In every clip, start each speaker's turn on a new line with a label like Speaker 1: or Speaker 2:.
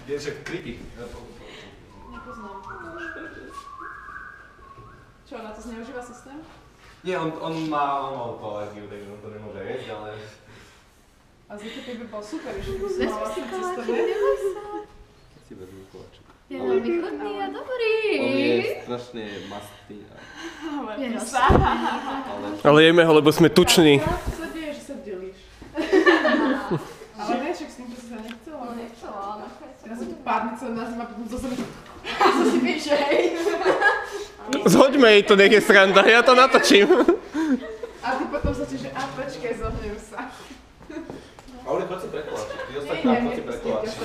Speaker 1: Je však creepy.
Speaker 2: Nepoznám. Čo, na to zneužíva systém?
Speaker 1: Nie, on má tú alergiu, takže on to nemôže jesť, ale...
Speaker 2: A zvyklý by bol super, že by si mala všetci cestovať.
Speaker 1: Si vezmu koláčik.
Speaker 3: Je veľmi chutný a dobrý.
Speaker 1: On je strašne mastný.
Speaker 3: Je
Speaker 4: Ale jeme ho, lebo sme tuční.
Speaker 2: Čo sa deje, že sa delíš? Ale ne, však s tým, že si sa nechcela.
Speaker 3: Nechcela, ale
Speaker 2: Ja som tu párne celé na zem a potom zase co si píše, hej.
Speaker 4: Zhoďme jej to, nech je sranda, ja to natočím.
Speaker 2: A ty potom sa že a počkej, zohnejú sa.
Speaker 1: Pauli, poď si pre koláčik. Ty ostatná, poď si pre koláčik.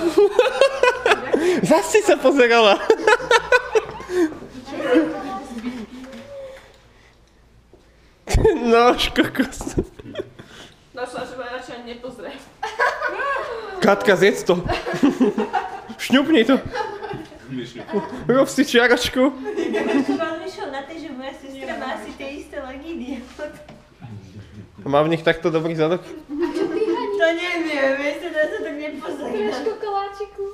Speaker 4: Zas si sa pozerala. Nož, kokos.
Speaker 2: Našla, že ma radšej ani nepozrie.
Speaker 4: Katka, zjedz to. Šňupni to. Rob si čiaračku.
Speaker 5: Vám vyšlo na to, že moja sestra má asi tie isté lagíny.
Speaker 4: Má v nich takto dobrý zadok?
Speaker 5: To neviem, vieš, teda sa tak nepozerá.
Speaker 3: trošku koláčiku.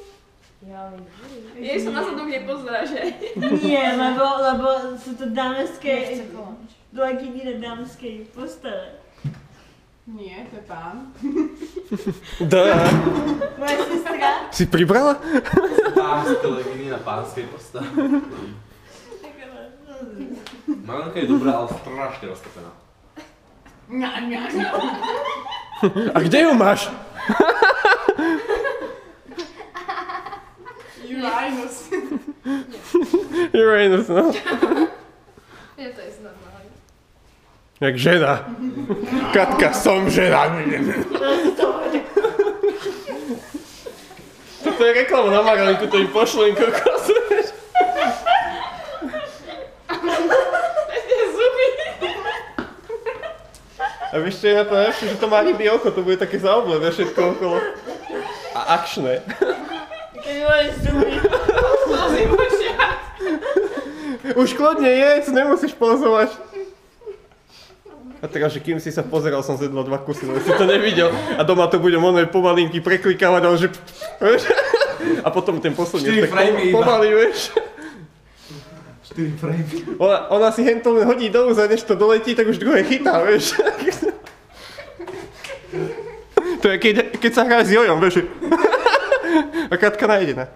Speaker 2: Jej sa na zadok nepozerá, že?
Speaker 5: Nie, lebo sú to dámske lagíny na dámskej postave.
Speaker 2: Nie, to je pán.
Speaker 4: Dá.
Speaker 5: Moja sestra.
Speaker 4: Si pribrala?
Speaker 1: Dámske legíny na pánskej postave. Malenka je dobrá, ale strašne roztopená.
Speaker 4: A kde ju máš?
Speaker 2: Uranus.
Speaker 4: Uranus, no.
Speaker 3: Je to jest normálne.
Speaker 4: Jak žena. Katka, som žena. Toto je reklama na Maralinku, to im pošlem kokos. A vieš čo je na to najlepšie, že to má rybí oko, to bude také zaoblené všetko okolo. A akčné.
Speaker 5: Keď moje zuby.
Speaker 4: Už kľudne jedz, nemusíš pozovať. A teraz, že kým si sa pozeral, som zjedla 2 kusy, lebo si to nevidel. A doma to budem oné pomalinky preklikávať, ale že... A potom ten posledný tak pomaly, vieš.
Speaker 1: 4 frame.
Speaker 4: Ona si hento len hodí do úza, než to doletí, tak už druhé chytá, vieš. To je keď sa hráš s Jojom, vieš. A Katka najde, ne?